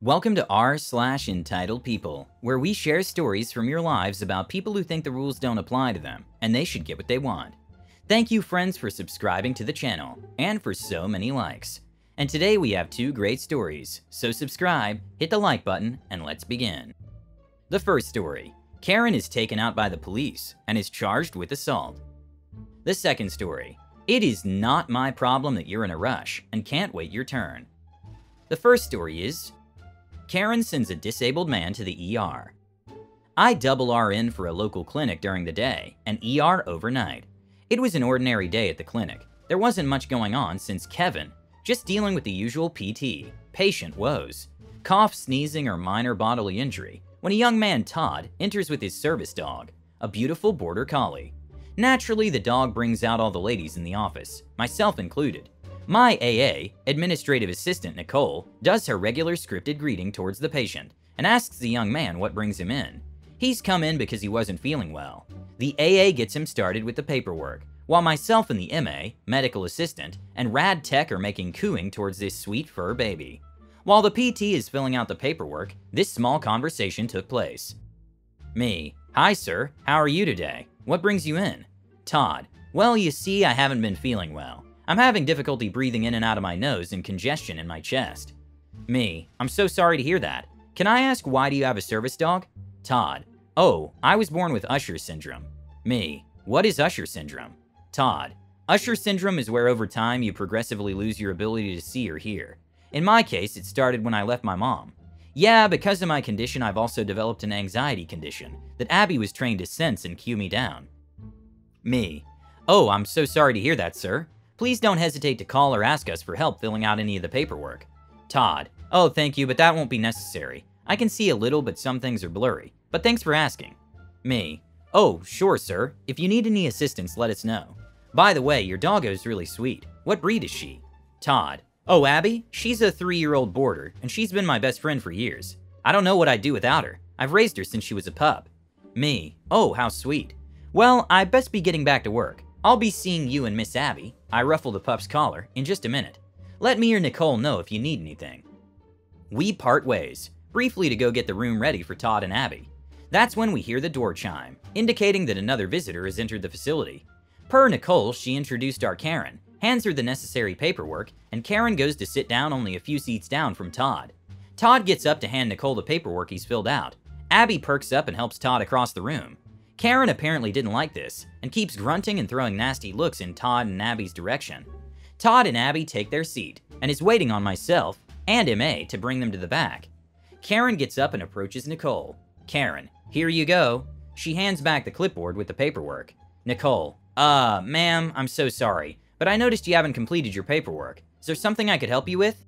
Welcome to r/entitled people, where we share stories from your lives about people who think the rules don't apply to them, and they should get what they want. Thank you friends for subscribing to the channel, and for so many likes. And today we have two great stories, so subscribe, hit the like button, and let's begin. The first story, Karen is taken out by the police and is charged with assault. The second story, it is not my problem that you're in a rush and can't wait your turn. The first story is, Karen sends a disabled man to the ER. I double RN for a local clinic during the day and ER overnight. It was an ordinary day at the clinic. There wasn't much going on since Kevin, just dealing with the usual PT, patient woes, cough, sneezing, or minor bodily injury, when a young man, Todd, enters with his service dog, a beautiful border collie. Naturally, the dog brings out all the ladies in the office, myself included. My AA, administrative assistant Nicole, does her regular scripted greeting towards the patient and asks the young man what brings him in. He's come in because he wasn't feeling well. The AA gets him started with the paperwork, while myself and the MA, medical assistant, and Rad Tech are making cooing towards this sweet fur baby. While the PT is filling out the paperwork, this small conversation took place. Me: Hi sir, how are you today? What brings you in? Todd: Well, you see, I haven't been feeling well. I'm having difficulty breathing in and out of my nose and congestion in my chest. Me: I'm so sorry to hear that. Can I ask, why do you have a service dog? Todd: Oh, I was born with Usher syndrome. Me: What is Usher syndrome? Todd: Usher syndrome is where over time you progressively lose your ability to see or hear. In my case, it started when I left my mom. Yeah, because of my condition, I've also developed an anxiety condition that Abby was trained to sense and cue me down. Me: Oh, I'm so sorry to hear that, sir. Please don't hesitate to call or ask us for help filling out any of the paperwork. Todd: Oh, thank you, but that won't be necessary. I can see a little, but some things are blurry. But thanks for asking. Me: Oh, sure, sir. If you need any assistance, let us know. By the way, your doggo's really sweet. What breed is she? Todd: Oh, Abby? She's a 3-year-old boarder, and she's been my best friend for years. I don't know what I'd do without her. I've raised her since she was a pup. Me: Oh, how sweet. Well, I best be getting back to work. I'll be seeing you and Miss Abby, I ruffle the pup's collar, in just a minute. Let me or Nicole know if you need anything. We part ways, briefly to go get the room ready for Todd and Abby. That's when we hear the door chime, indicating that another visitor has entered the facility. Per Nicole, she introduced our Karen, hands her the necessary paperwork, and Karen goes to sit down only a few seats down from Todd. Todd gets up to hand Nicole the paperwork he's filled out. Abby perks up and helps Todd across the room. Karen apparently didn't like this, and keeps grunting and throwing nasty looks in Todd and Abby's direction. Todd and Abby take their seat, and is waiting on myself and MA to bring them to the back. Karen gets up and approaches Nicole. Karen: Here you go. She hands back the clipboard with the paperwork. Nicole: Ma'am, I'm so sorry, but I noticed you haven't completed your paperwork. Is there something I could help you with?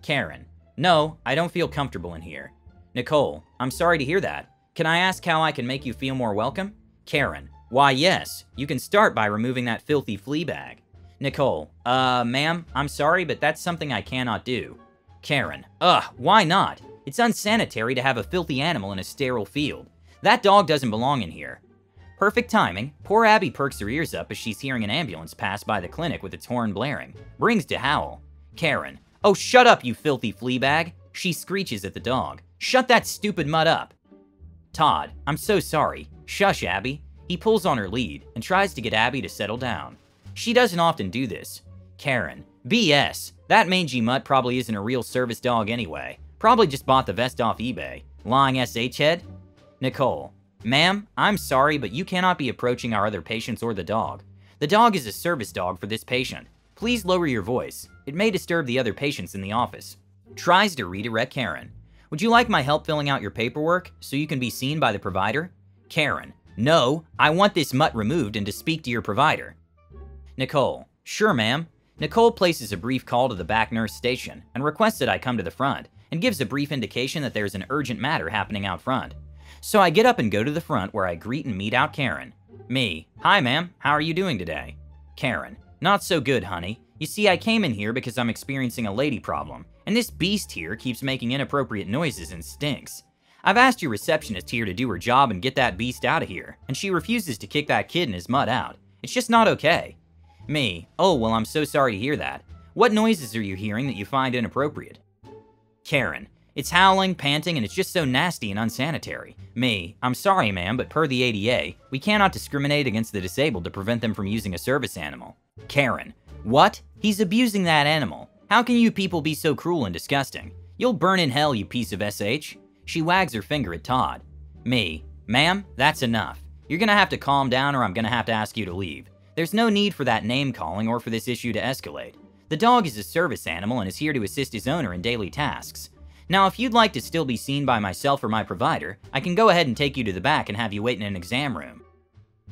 Karen: No, I don't feel comfortable in here. Nicole: I'm sorry to hear that. Can I ask how I can make you feel more welcome? Karen: Why, yes. You can start by removing that filthy flea bag. Nicole: Ma'am, I'm sorry, but that's something I cannot do. Karen: Why not? It's unsanitary to have a filthy animal in a sterile field. That dog doesn't belong in here. Perfect timing. Poor Abby perks her ears up as she's hearing an ambulance pass by the clinic with its horn blaring. Brings to howl. Karen: Oh, shut up, you filthy flea bag. She screeches at the dog. Shut that stupid mutt up. Todd: I'm so sorry. Shush, Abby. He pulls on her lead and tries to get Abby to settle down. She doesn't often do this. Karen: BS. That mangy mutt probably isn't a real service dog anyway. Probably just bought the vest off eBay. Lying SH head? Nicole: Ma'am, I'm sorry, but you cannot be approaching our other patients or the dog. The dog is a service dog for this patient. Please lower your voice. It may disturb the other patients in the office. Tries to redirect Karen. Would you like my help filling out your paperwork so you can be seen by the provider? Karen: No, I want this mutt removed and to speak to your provider. Nicole: Sure, ma'am. Nicole places a brief call to the back nurse station and requests that I come to the front, and gives a brief indication that there's an urgent matter happening out front. So I get up and go to the front, where I greet and meet out Karen. Me: Hi, ma'am. How are you doing today? Karen: Not so good, honey. You see, I came in here because I'm experiencing a lady problem, and this beast here keeps making inappropriate noises and stinks. I've asked your receptionist here to do her job and get that beast out of here, and she refuses to kick that kid and his mutt out. It's just not okay. Me: Oh, well, I'm so sorry to hear that. What noises are you hearing that you find inappropriate? Karen: It's howling, panting, and it's just so nasty and unsanitary. Me, I'm sorry ma'am, but per the ADA, we cannot discriminate against the disabled to prevent them from using a service animal. Karen, what? He's abusing that animal. How can you people be so cruel and disgusting? You'll burn in hell, you piece of SH. She wags her finger at Todd. Me, ma'am, that's enough. You're gonna have to calm down or I'm gonna have to ask you to leave. There's no need for that name calling or for this issue to escalate. The dog is a service animal and is here to assist his owner in daily tasks. Now, if you'd like to still be seen by myself or my provider, I can go ahead and take you to the back and have you wait in an exam room.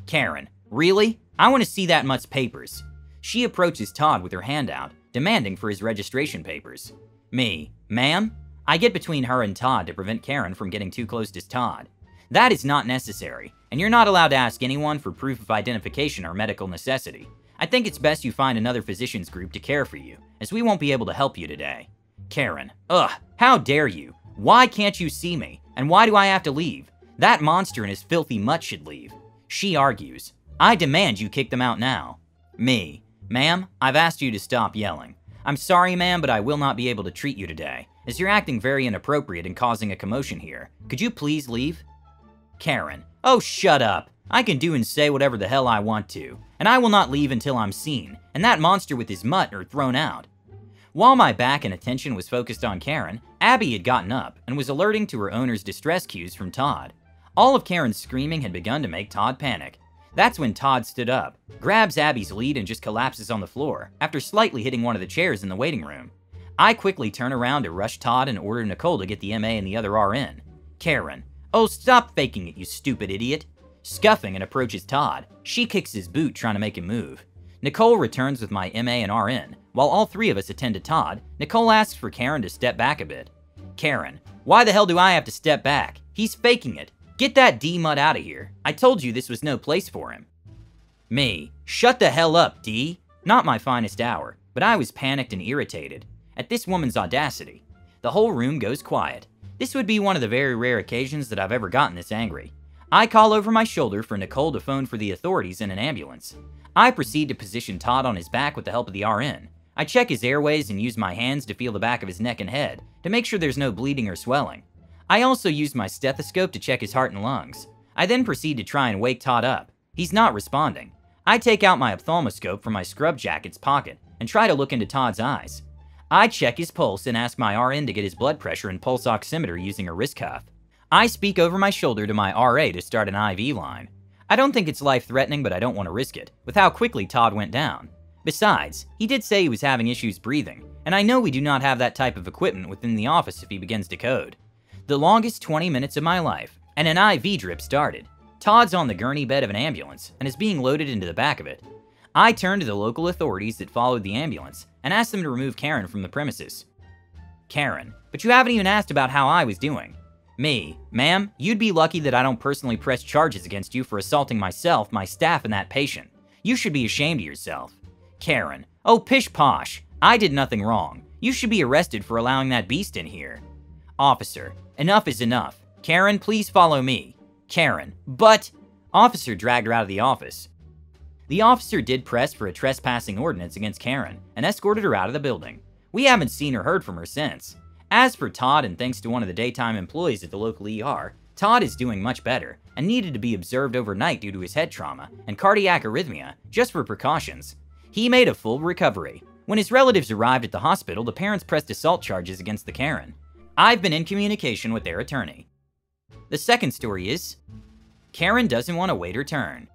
Karen, really? I want to see that mutt's papers. She approaches Todd with her hand out, demanding for his registration papers. Me, ma'am? I get between her and Todd to prevent Karen from getting too close to Todd. That is not necessary, and you're not allowed to ask anyone for proof of identification or medical necessity. I think it's best you find another physician's group to care for you, as we won't be able to help you today. Karen, ugh, how dare you? Why can't you see me? And why do I have to leave? That monster and his filthy mutt should leave. She argues. I demand you kick them out now. Me, ma'am, I've asked you to stop yelling. I'm sorry, ma'am, but I will not be able to treat you today, as you're acting very inappropriate and causing a commotion here. Could you please leave? Karen, oh shut up. I can do and say whatever the hell I want to, and I will not leave until I'm seen, and that monster with his mutt are thrown out. While my back and attention was focused on Karen, Abby had gotten up and was alerting to her owner's distress cues from Todd. All of Karen's screaming had begun to make Todd panic. That's when Todd stood up, grabs Abby's lead and just collapses on the floor after slightly hitting one of the chairs in the waiting room. I quickly turn around to rush Todd and order Nicole to get the MA and the other RN. Karen, oh stop faking it, you stupid idiot. Scuffing and approaches Todd. She kicks his boot trying to make him move. Nicole returns with my MA and RN. While all three of us attend to Todd, Nicole asks for Karen to step back a bit. Karen, why the hell do I have to step back? He's faking it. Get that D-mutt out of here. I told you this was no place for him. Me, shut the hell up, D. Not my finest hour, but I was panicked and irritated at this woman's audacity. The whole room goes quiet. This would be one of the very rare occasions that I've ever gotten this angry. I call over my shoulder for Nicole to phone for the authorities in an ambulance. I proceed to position Todd on his back with the help of the RN. I check his airways and use my hands to feel the back of his neck and head to make sure there's no bleeding or swelling. I also use my stethoscope to check his heart and lungs. I then proceed to try and wake Todd up. He's not responding. I take out my ophthalmoscope from my scrub jacket's pocket and try to look into Todd's eyes. I check his pulse and ask my RN to get his blood pressure and pulse oximeter using a wrist cuff. I speak over my shoulder to my RA to start an IV line. I don't think it's life-threatening, but I don't want to risk it, with how quickly Todd went down. Besides, he did say he was having issues breathing, and I know we do not have that type of equipment within the office if he begins to code. The longest 20 minutes of my life, and an IV drip started. Todd's on the gurney bed of an ambulance and is being loaded into the back of it. I turn to the local authorities that followed the ambulance and asked them to remove Karen from the premises. Karen, but you haven't even asked about how I was doing. Me, ma'am, you'd be lucky that I don't personally press charges against you for assaulting myself, my staff, and that patient. You should be ashamed of yourself. Karen, oh pish posh, I did nothing wrong. You should be arrested for allowing that beast in here. Officer, enough is enough. Karen, please follow me. Karen, but... Officer dragged her out of the office. The officer did press for a trespassing ordinance against Karen and escorted her out of the building. We haven't seen or heard from her since. As for Todd, and thanks to one of the daytime employees at the local ER, Todd is doing much better and needed to be observed overnight due to his head trauma and cardiac arrhythmia, just for precautions. He made a full recovery. When his relatives arrived at the hospital, the parents pressed assault charges against the Karen. I've been in communication with their attorney. The second story is, Karen doesn't want to wait her turn.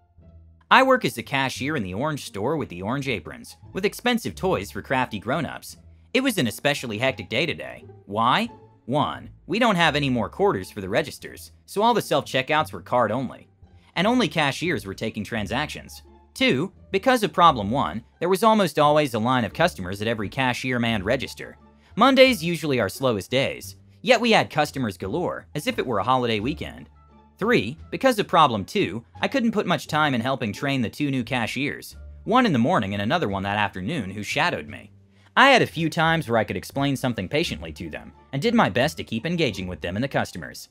I work as a cashier in the orange store with the orange aprons, with expensive toys for crafty grown-ups. It was an especially hectic day today. Why? 1. We don't have any more quarters for the registers, so all the self-checkouts were card only. And only cashiers were taking transactions. 2. Because of problem 1, there was almost always a line of customers at every cashier-manned register. Mondays usually our slowest days, yet we had customers galore, as if it were a holiday weekend. 3. Because of problem 2, I couldn't put much time in helping train the 2 new cashiers, one in the morning and another one that afternoon who shadowed me. I had a few times where I could explain something patiently to them, and did my best to keep engaging with them and the customers.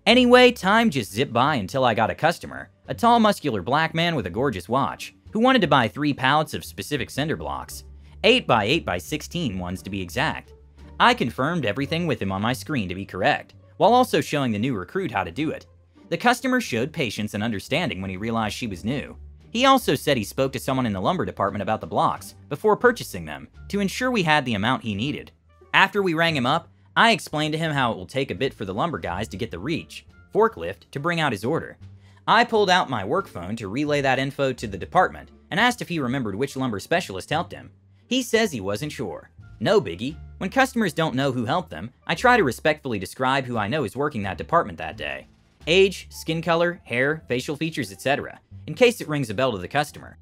Anyway, time just zipped by until I got a customer, a tall muscular black man with a gorgeous watch, who wanted to buy 3 pallets of specific cinder blocks, 8 by 8 by 16 ones to be exact. I confirmed everything with him on my screen to be correct, while also showing the new recruit how to do it. The customer showed patience and understanding when he realized she was new. He also said he spoke to someone in the lumber department about the blocks before purchasing them to ensure we had the amount he needed. After we rang him up, I explained to him how it will take a bit for the lumber guys to get the reach forklift to bring out his order. I pulled out my work phone to relay that info to the department and asked if he remembered which lumber specialist helped him. He says he wasn't sure. No biggie. When customers don't know who helped them, I try to respectfully describe who I know is working that department that day. Age, skin color, hair, facial features, etc., in case it rings a bell to the customer.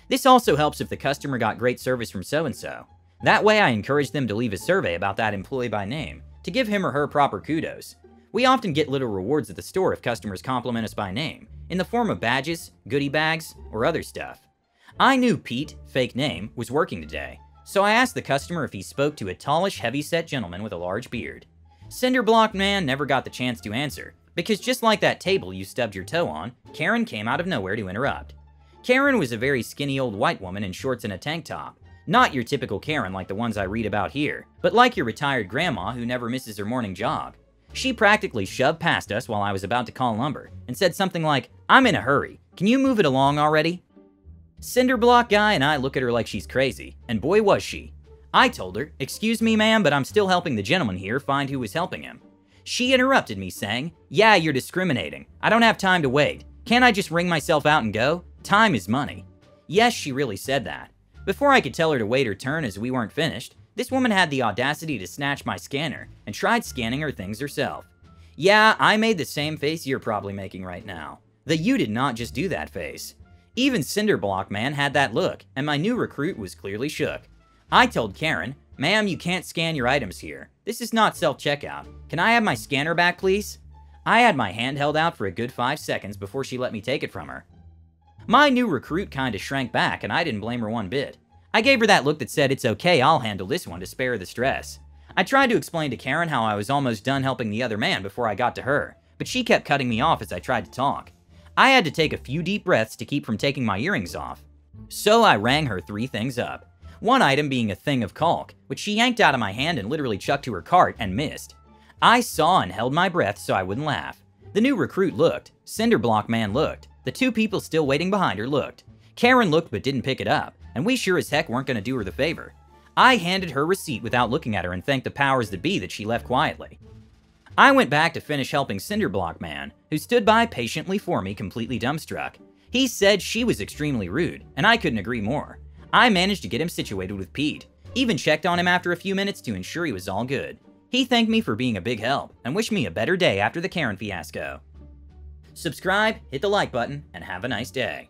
This also helps if the customer got great service from so-and-so. That way I encourage them to leave a survey about that employee by name, to give him or her proper kudos. We often get little rewards at the store if customers compliment us by name, in the form of badges, goodie bags, or other stuff. I knew Pete, fake name, was working today, so I asked the customer if he spoke to a tallish, heavy-set gentleman with a large beard. Cinderblock Man never got the chance to answer, because just like that table you stubbed your toe on, Karen came out of nowhere to interrupt. Karen was a very skinny old white woman in shorts and a tank top. Not your typical Karen like the ones I read about here, but like your retired grandma who never misses her morning jog. She practically shoved past us while I was about to call lumber, and said something like, "I'm in a hurry, can you move it along already?" Cinderblock Guy and I look at her like she's crazy, and boy was she. I told her, "Excuse me ma'am, but I'm still helping the gentleman here find who was helping him." She interrupted me saying, "Yeah, you're discriminating. I don't have time to wait. Can't I just ring myself out and go? Time is money." Yes, she really said that. Before I could tell her to wait her turn as we weren't finished, this woman had the audacity to snatch my scanner and tried scanning her things herself. Yeah, I made the same face you're probably making right now. The "you did not just do that" face. Even Cinderblock Man had that look, and my new recruit was clearly shook. I told Karen, "Ma'am, you can't scan your items here. This is not self-checkout. Can I have my scanner back, please?" I had my hand held out for a good 5 seconds before she let me take it from her. My new recruit kinda shrank back, and I didn't blame her one bit. I gave her that look that said, "It's okay, I'll handle this one," to spare her the stress. I tried to explain to Karen how I was almost done helping the other man before I got to her, but she kept cutting me off as I tried to talk. I had to take a few deep breaths to keep from taking my earrings off. So I rang her 3 things up. One item being a thing of caulk, which she yanked out of my hand and literally chucked to her cart and missed. I saw and held my breath so I wouldn't laugh. The new recruit looked. Cinderblock Man looked. The 2 people still waiting behind her looked. Karen looked but didn't pick it up, and we sure as heck weren't going to do her the favor. I handed her receipt without looking at her and thanked the powers that be that she left quietly. I went back to finish helping Cinderblock Man, who stood by patiently for me, completely dumbstruck. He said she was extremely rude, and I couldn't agree more. I managed to get him situated with Pete, even checked on him after a few minutes to ensure he was all good. He thanked me for being a big help, and wished me a better day after the Karen fiasco. Subscribe, hit the like button, and have a nice day.